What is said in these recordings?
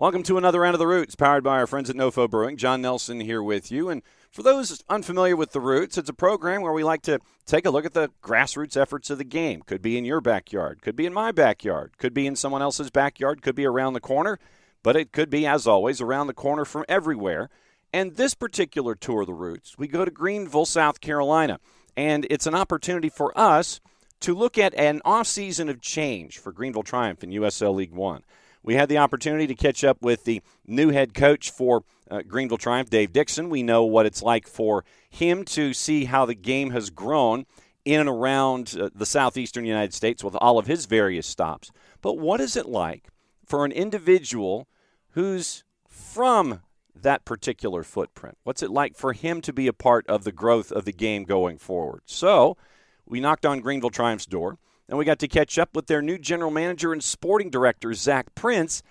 Welcome to another Round of the Roots, powered by our friends at NoFo Brewing. John Nelson here with you. And for those unfamiliar with the Roots, it's a program where we like to take a look at the grassroots efforts of the game. Could be in your backyard, could be in my backyard, could be in someone else's backyard, could be around the corner, but it could be, as always, around the corner from everywhere. And this particular tour of the Roots, we go to Greenville, South Carolina. And it's an opportunity for us to look at an off-season of change for Greenville Triumph in USL League One. We had the opportunity to catch up with the new head coach for Greenville Triumph, Dave Dixon. We know what it's like for him to see how the game has grown in and around the southeastern United States with all of his various stops. But what is it like for an individual who's from that particular footprint? What's it like for him to be a part of the growth of the game going forward? So we knocked on Greenville Triumph's door, and we got to catch up with their new general manager and sporting director, Zach Prince.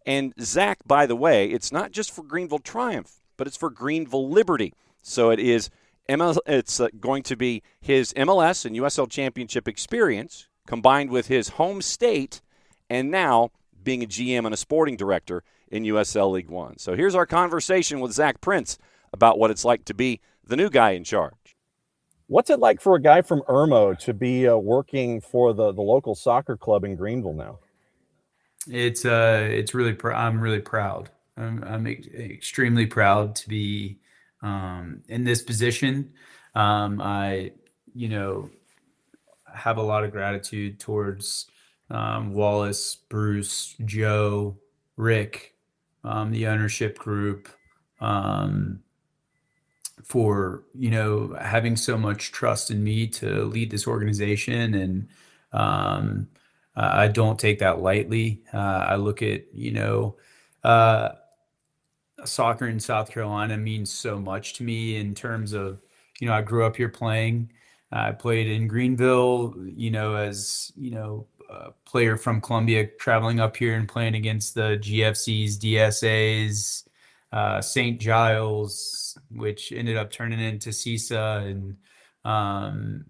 And Zach, by the way, it's not just for Greenville Triumph, but it's for Greenville Liberty. So it's going to be his MLS and USL championship experience combined with his home state and now being a GM and a sporting director in USL League One. So here's our conversation with Zach Prince about what it's like to be the new guy in charge. What's it like for a guy from Irmo to be working for the local soccer club in Greenville now? It's really I'm really proud. I'm extremely proud to be in this position. I have a lot of gratitude towards Wallace, Bruce, Joe, Rick, the ownership group, for having so much trust in me to lead this organization. And I don't take that lightly. I look at soccer in South Carolina means so much to me in terms of I grew up here playing. I played in Greenville, as a player from Columbia, traveling up here and playing against the GFCs, DSAs, St. Giles, which ended up turning into CISA, and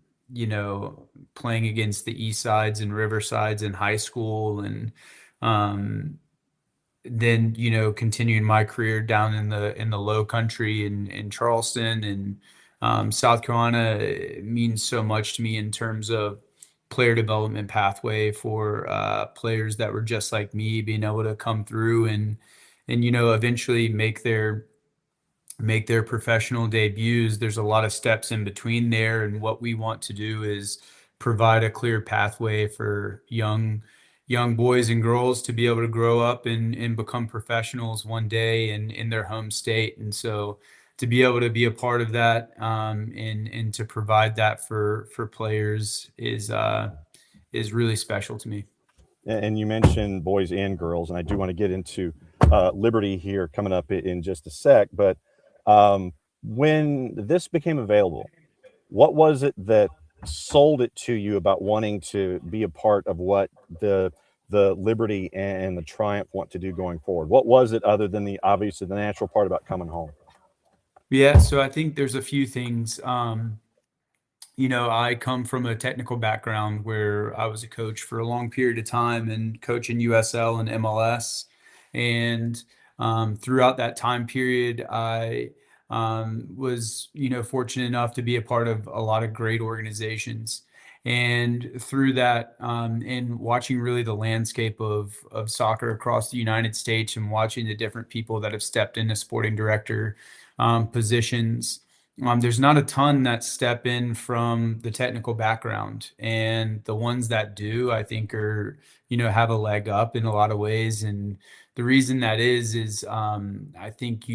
playing against the East Sides and Riversides in high school, and then continuing my career down in the Low Country in Charleston. And South Carolina means so much to me in terms of player development pathway for players that were just like me, being able to come through and eventually make their professional debuts. There's a lot of steps in between there, and what we want to do is provide a clear pathway for young boys and girls to be able to grow up and become professionals one day in their home state. And so to be able to be a part of that, and to provide that for players is really special to me. And you mentioned boys and girls, and I do want to get into Liberty here coming up in just a sec. But when this became available, what was it that sold it to you about wanting to be a part of what the Liberty and the Triumph want to do going forward? What was it other than the natural part about coming home? Yeah, so I think there's a few things. I come from a technical background where I was a coach for a long period of time and coaching USL and MLS. And throughout that time period, I was, fortunate enough to be a part of a lot of great organizations. And through that, and watching really the landscape of soccer across the United States, and watching the different people that have stepped into sporting director positions, there's not a ton that step in from the technical background, and the ones that do, I think, are, have a leg up in a lot of ways. And the reason that is I think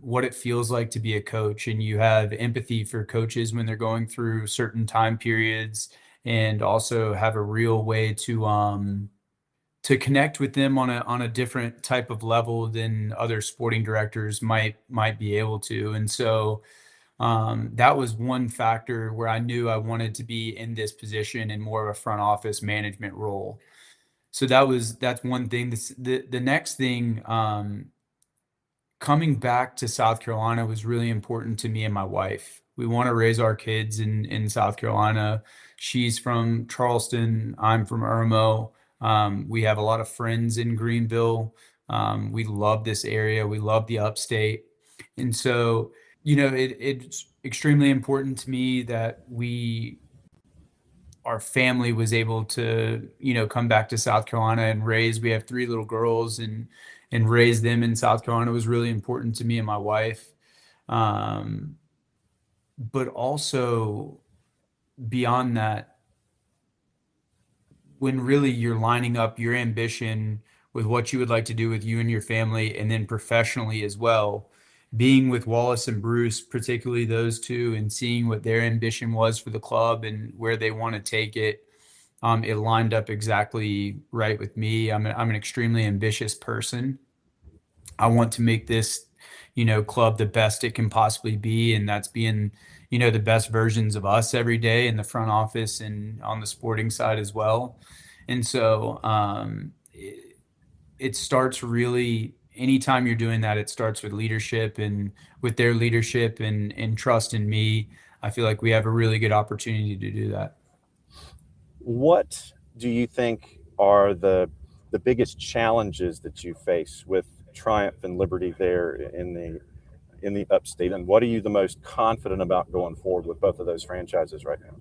what it feels like to be a coach, and you have empathy for coaches when they're going through certain time periods, and also have a real way to connect with them on a different type of level than other sporting directors might be able to. And so that was one factor where I knew I wanted to be in this position in more of a front office management role. So that's one thing. The next thing, coming back to South Carolina was really important to me and my wife. We want to raise our kids in South Carolina. She's from Charleston. I'm from Irmo. We have a lot of friends in Greenville. We love this area. We love the upstate. And so, it's extremely important to me that our family was able to, come back to South Carolina and we have 3 little girls, and raise them in South Carolina was really important to me and my wife. Um, but also beyond that, when really you're lining up your ambition with what you would like to do with you and your family, and then professionally as well, being with Wallace and Bruce, particularly those two, and seeing what their ambition was for the club and where they want to take it, it lined up exactly right with me. I'm an extremely ambitious person. I want to make this, club the best it can possibly be, and that's being, the best versions of us every day in the front office and on the sporting side as well. And so, it starts really anytime you're doing that, it starts with leadership, and with their leadership and trust in me. I feel like we have a really good opportunity to do that. What do you think are the biggest challenges that you face with Triumph and Liberty there in the upstate, and what are you the most confident about going forward with both of those franchises right now?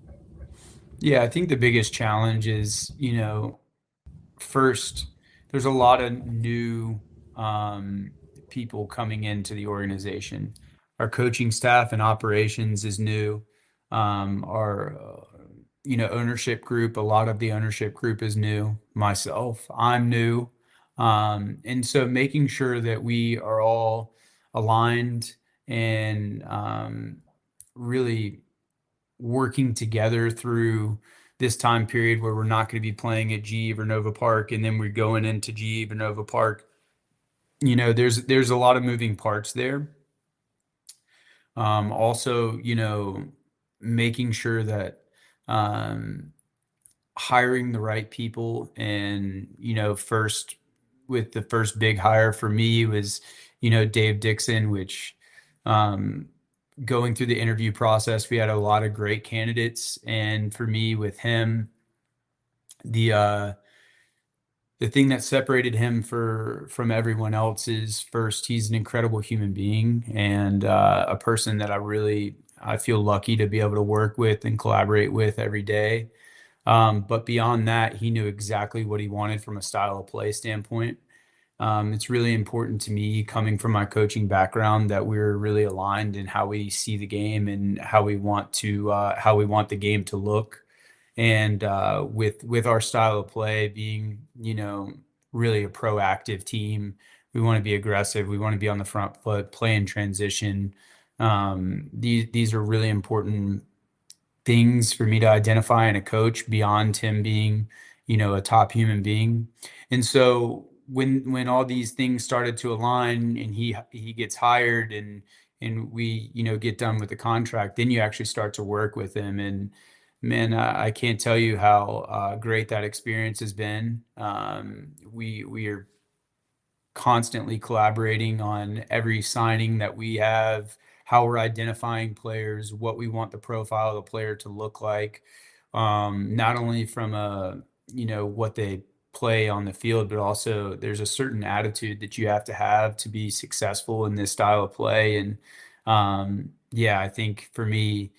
Yeah, I think the biggest challenge is, first, there's a lot of new people coming into the organization. Our coaching staff and operations is new. Our ownership group, a lot of the ownership group is new. Myself, I'm new. And so making sure that we are all aligned and really working together through this time period where we're not going to be playing at GE or Nova Park, and then we're going into GE or Nova Park. There's a lot of moving parts there. Also, making sure that um, hiring the right people, and first, with the first big hire for me was, Dave Dixon, which um, going through the interview process, we had a lot of great candidates, and for me, with him, the uh, the thing that separated him from everyone else is, first, he's an incredible human being, and a person that I feel lucky to be able to work with and collaborate with every day. But beyond that, he knew exactly what he wanted from a style of play standpoint. It's really important to me, coming from my coaching background, that we're really aligned in how we see the game and how we want the game to look. And with our style of play being, really a proactive team, we want to be aggressive. We want to be on the front foot, play in transition. These are really important things for me to identify in a coach, beyond him being, a top human being. And so when all these things started to align, and he gets hired, and we, get done with the contract, then you actually start to work with him. And man, I can't tell you how great that experience has been. We are constantly collaborating on every signing that we have, how we're identifying players, what we want the profile of the player to look like, not only from what they play on the field, but also there's a certain attitude that you have to be successful in this style of play. And yeah, I think for me,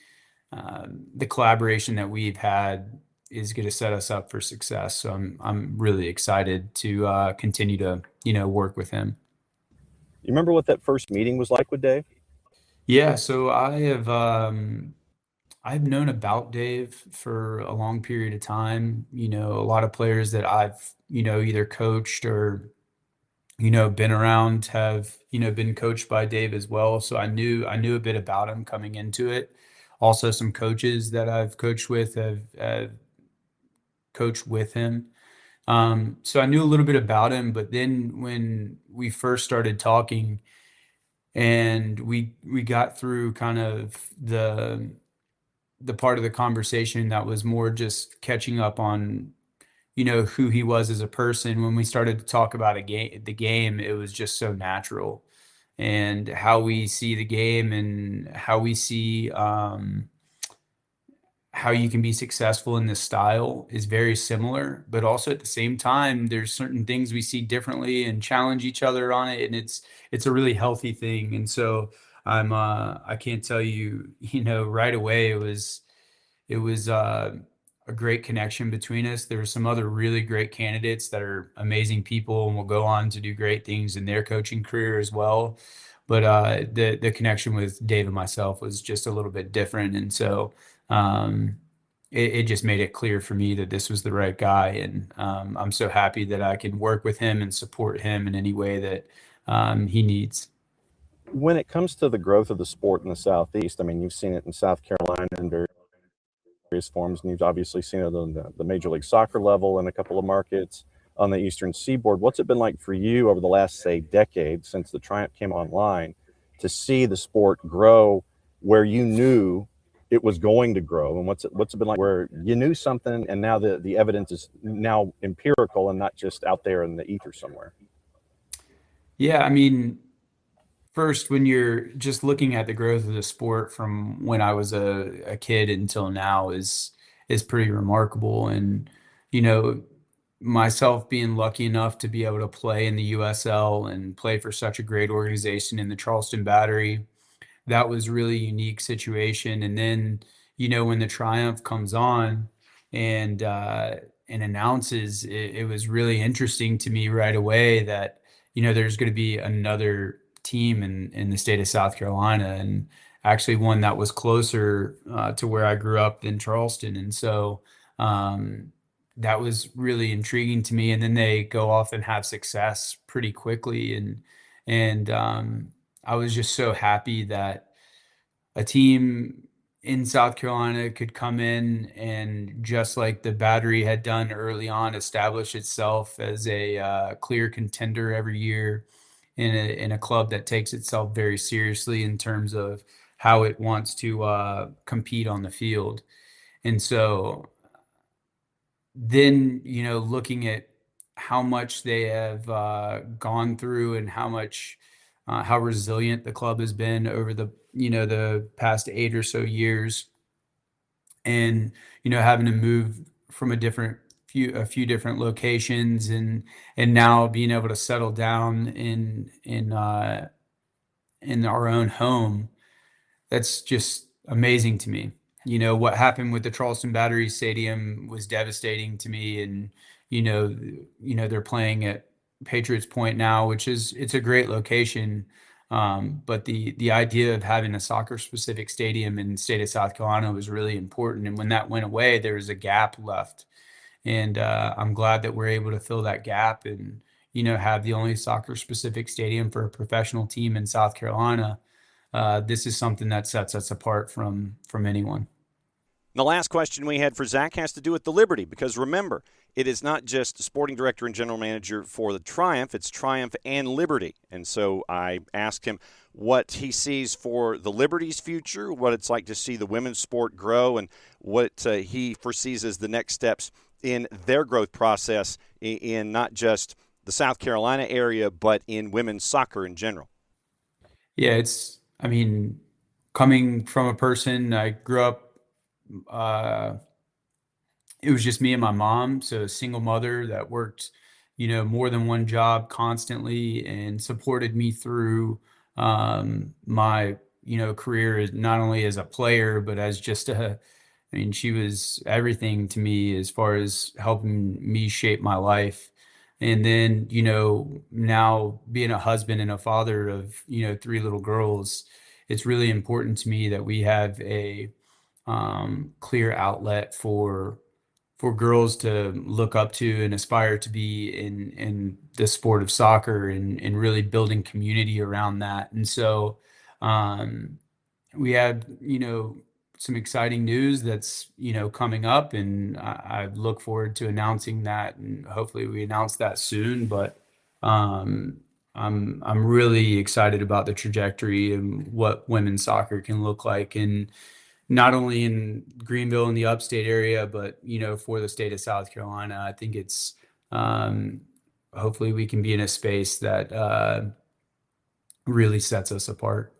the collaboration that we've had is going to set us up for success. So I'm really excited to continue to work with him. You remember what that first meeting was like with Dave? Yeah, so I've known about Dave for a long period of time. A lot of players that I've either coached or been around have been coached by Dave as well. So I knew a bit about him coming into it. Also, some coaches that I've coached with have coached with him. So I knew a little bit about him, but then when we first started talking, and we got through kind of the part of the conversation that was more just catching up on who he was as a person. When we started to talk about the game, it was just so natural, and how we see the game, and how you can be successful in this style is very similar, but also at the same time, there's certain things we see differently and challenge each other on it, and it's a really healthy thing. And so I can't tell you, right away it was a great connection between us. There were some other really great candidates that are amazing people and will go on to do great things in their coaching career as well. But the connection with Dave and myself was just a little bit different, and so it just made it clear for me that this was the right guy. And I'm so happy that I can work with him and support him in any way that he needs. When it comes to the growth of the sport in the Southeast, I mean, you've seen it in South Carolina and various forms, and you've obviously seen it on the Major League Soccer level in a couple of markets on the Eastern Seaboard. What's it been like for you over the last, say, decade since the Triumph came online to see the sport grow where you knew it was going to grow? And what's it been like where you knew something and now the evidence is now empirical and not just out there in the ether somewhere? Yeah, I mean, first, when you're just looking at the growth of the sport from when I was a kid until now is pretty remarkable. And, you know, myself being lucky enough to be able to play in the USL and play for such a great organization in the Charleston Battery, that was really unique situation. And then, when the Triumph comes on and and announces, it was really interesting to me right away that, there's going to be another team in the state of South Carolina, and actually one that was closer to where I grew up than Charleston. And so that was really intriguing to me. And then they go off and have success pretty quickly. And I was just so happy that a team in South Carolina could come in and, just like the Battery had done early on, establish itself as a clear contender every year in a club that takes itself very seriously in terms of how it wants to compete on the field. And so then, looking at how much they have gone through and how resilient the club has been over the past 8 or so years, and having to move from a few different locations, and now being able to settle down in our own home, that's just amazing to me. What happened with the Charleston Battery Stadium was devastating to me, and they're playing at Patriots Point now, it's a great location. But the idea of having a soccer specific stadium in the state of South Carolina was really important. And when that went away, there was a gap left. And I'm glad that we're able to fill that gap and, have the only soccer specific stadium for a professional team in South Carolina. This is something that sets us apart from anyone. The last question we had for Zach has to do with the Liberty, because remember, it is not just sporting director and general manager for the Triumph, it's Triumph and Liberty. And so I asked him what he sees for the Liberty's future, what it's like to see the women's sport grow, and what he foresees as the next steps in their growth process in not just the South Carolina area, but in women's soccer in general. Yeah, coming from a person, I grew up, uh, it was just me and my mom, so a single mother that worked, more than one job constantly and supported me through my, career, not only as a player, but as just she was everything to me as far as helping me shape my life. And then, now being a husband and a father of, three little girls, it's really important to me that we have a clear outlet for girls to look up to and aspire to be in the sport of soccer, and really building community around that. And so we had, some exciting news that's, coming up, and I look forward to announcing that, and hopefully we announce that soon. But I'm really excited about the trajectory and what women's soccer can look like, and not only in Greenville in the upstate area, but for the state of South Carolina. I think it's hopefully we can be in a space that really sets us apart.